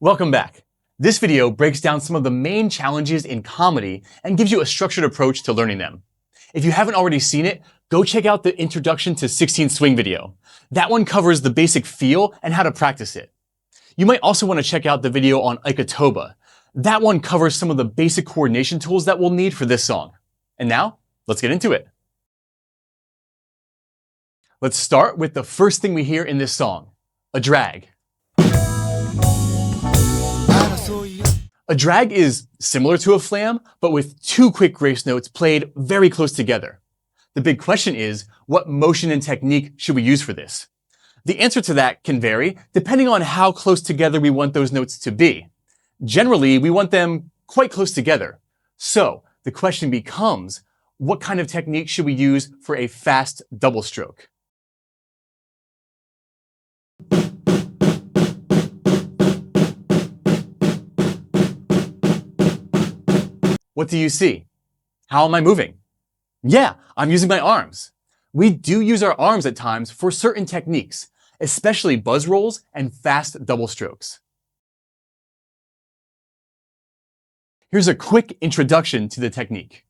Welcome back. This video breaks down some of the main challenges in comedy and gives you a structured approach to learning them. If you haven't already seen it, go check out the Introduction to 16 Swing video. That one covers the basic feel and how to practice it. You might also want to check out the video on Ikatoba. That one covers some of the basic coordination tools that we'll need for this song. And now, let's get into it. Let's start with the first thing we hear in this song, a drag. A drag is similar to a flam, but with two quick grace notes played very close together. The big question is, what motion and technique should we use for this? The answer to that can vary depending on how close together we want those notes to be. Generally, we want them quite close together. So the question becomes, what kind of technique should we use for a fast double stroke? What do you see? How am I moving? Yeah, I'm using my arms. We do use our arms at times for certain techniques, especially buzz rolls and fast double strokes. Here's a quick introduction to the technique.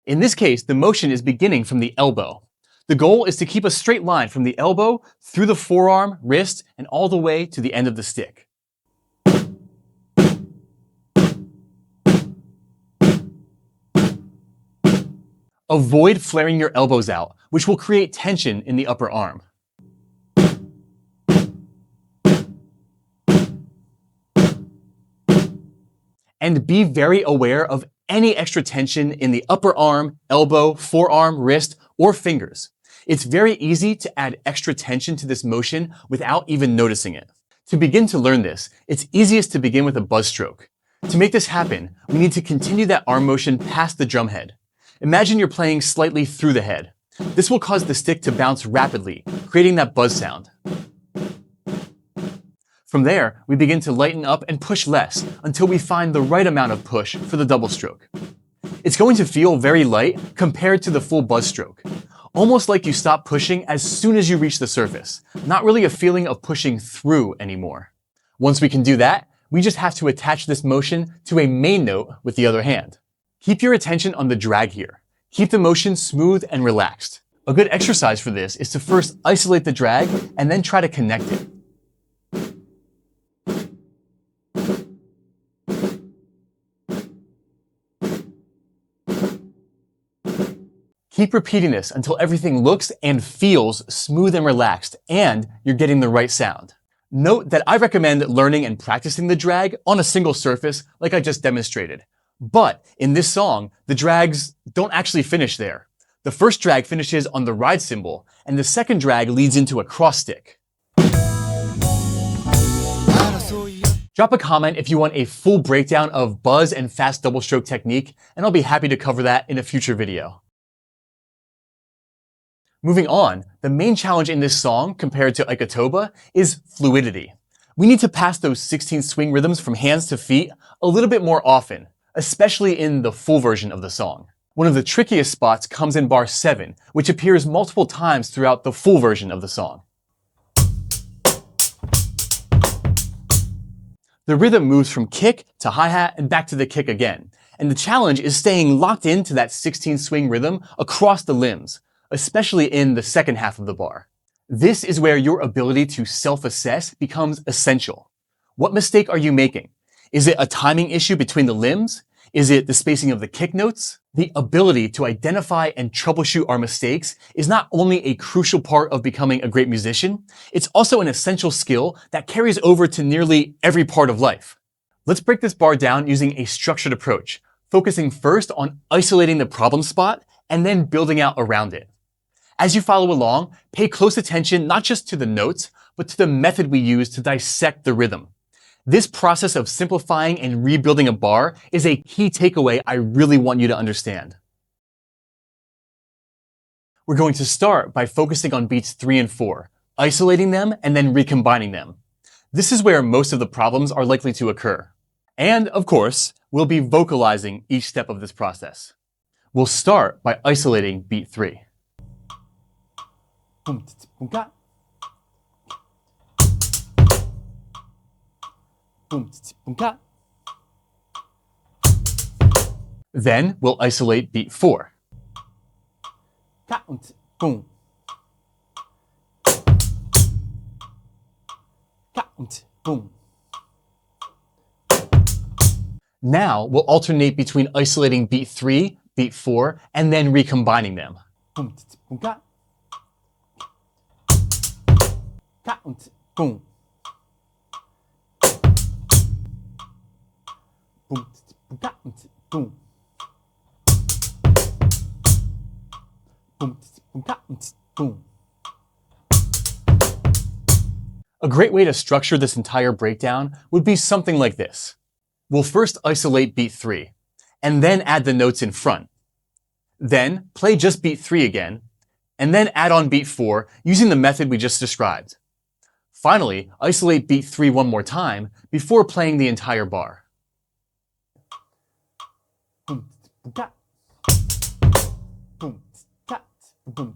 In this case, the motion is beginning from the elbow. The goal is to keep a straight line from the elbow through the forearm, wrist, and all the way to the end of the stick. Avoid flaring your elbows out, which will create tension in the upper arm. And be very aware of any extra tension in the upper arm, elbow, forearm, wrist, or fingers. It's very easy to add extra tension to this motion without even noticing it. To begin to learn this, it's easiest to begin with a buzz stroke. To make this happen, we need to continue that arm motion past the drum head. Imagine you're playing slightly through the head. This will cause the stick to bounce rapidly, creating that buzz sound. From there, we begin to lighten up and push less until we find the right amount of push for the double stroke. It's going to feel very light compared to the full buzz stroke. Almost like you stop pushing as soon as you reach the surface, not really a feeling of pushing through anymore. Once we can do that, we just have to attach this motion to a main note with the other hand. Keep your attention on the drag here. Keep the motion smooth and relaxed. A good exercise for this is to first isolate the drag and then try to connect it. Keep repeating this until everything looks and feels smooth and relaxed, and you're getting the right sound. Note that I recommend learning and practicing the drag on a single surface like I just demonstrated. But in this song, the drags don't actually finish there. The first drag finishes on the ride cymbal, and the second drag leads into a cross stick. Drop a comment if you want a full breakdown of buzz and fast double stroke technique, and I'll be happy to cover that in a future video. Moving on, the main challenge in this song compared to Ikatoba is fluidity. We need to pass those 16 swing rhythms from hands to feet a little bit more often, especially in the full version of the song. One of the trickiest spots comes in bar 7, which appears multiple times throughout the full version of the song. The rhythm moves from kick to hi-hat and back to the kick again, and the challenge is staying locked into that 16 swing rhythm across the limbs, especially in the second half of the bar. This is where your ability to self-assess becomes essential. What mistake are you making? Is it a timing issue between the limbs? Is it the spacing of the kick notes? The ability to identify and troubleshoot our mistakes is not only a crucial part of becoming a great musician, it's also an essential skill that carries over to nearly every part of life. Let's break this bar down using a structured approach, focusing first on isolating the problem spot and then building out around it. As you follow along, pay close attention not just to the notes, but to the method we use to dissect the rhythm. This process of simplifying and rebuilding a bar is a key takeaway I really want you to understand. We're going to start by focusing on beats 3 and 4, isolating them and then recombining them. This is where most of the problems are likely to occur. And of course, we'll be vocalizing each step of this process. We'll start by isolating beat 3. Then we'll isolate beat 4. Count, boom. Count, boom. Now we'll alternate between isolating beat 3, beat 4, and then recombining them. Boom, boom, count, boom. Boom, count, boom. Boom, count, boom. A great way to structure this entire breakdown would be something like this. We'll first isolate beat 3, and then add the notes in front. Then play just beat 3 again, and then add on beat 4 using the method we just described. Finally, isolate beat 3 one more time before playing the entire bar. Boom, boom, boom, boom,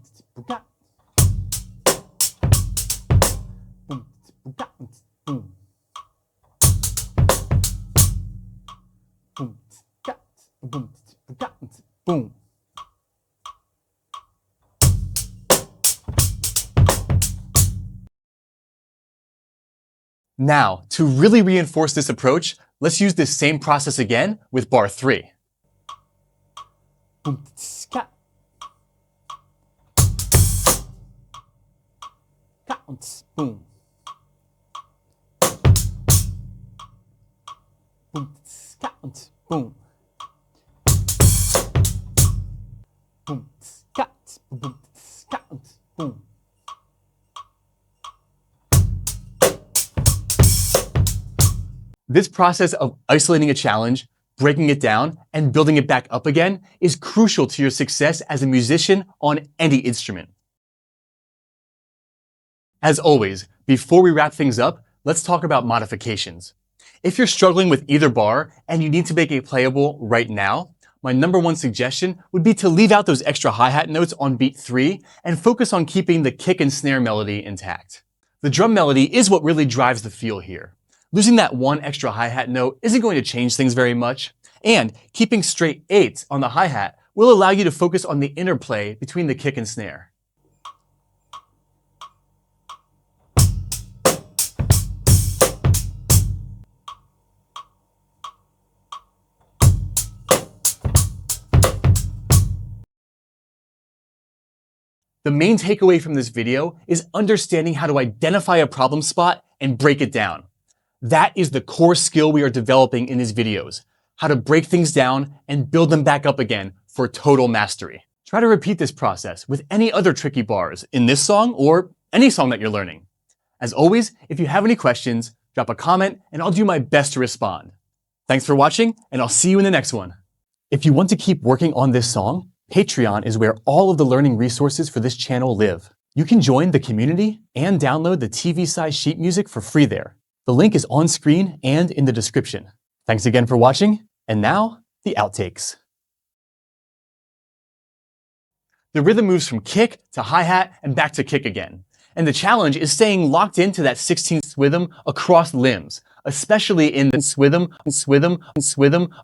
boom. Boom. Boom. Boom. Boom. Now, to really reinforce this approach, let's use this same process again with bar 3. Boom. Count. Boom. Boom. Count. Boom. Boom. Count. Boom. Count. Boom. This process of isolating a challenge, breaking it down, and building it back up again is crucial to your success as a musician on any instrument. As always, before we wrap things up, let's talk about modifications. If you're struggling with either bar and you need to make it playable right now, my number one suggestion would be to leave out those extra hi-hat notes on beat 3 and focus on keeping the kick and snare melody intact. The drum melody is what really drives the feel here. Losing that one extra hi-hat note isn't going to change things very much, and keeping straight 8s on the hi-hat will allow you to focus on the interplay between the kick and snare. The main takeaway from this video is understanding how to identify a problem spot and break it down. That is the core skill we are developing in these videos, how to break things down and build them back up again for total mastery. Try to repeat this process with any other tricky bars in this song or any song that you're learning. As always, if you have any questions, drop a comment and I'll do my best to respond. Thanks for watching, and I'll see you in the next one. If you want to keep working on this song, Patreon is where all of the learning resources for this channel live. You can join the community and download the TV-size sheet music for free there. The link is on screen and in the description. Thanks again for watching, and now, the outtakes. The rhythm moves from kick to hi-hat and back to kick again. And the challenge is staying locked into that 16th rhythm across limbs, especially in the rhythm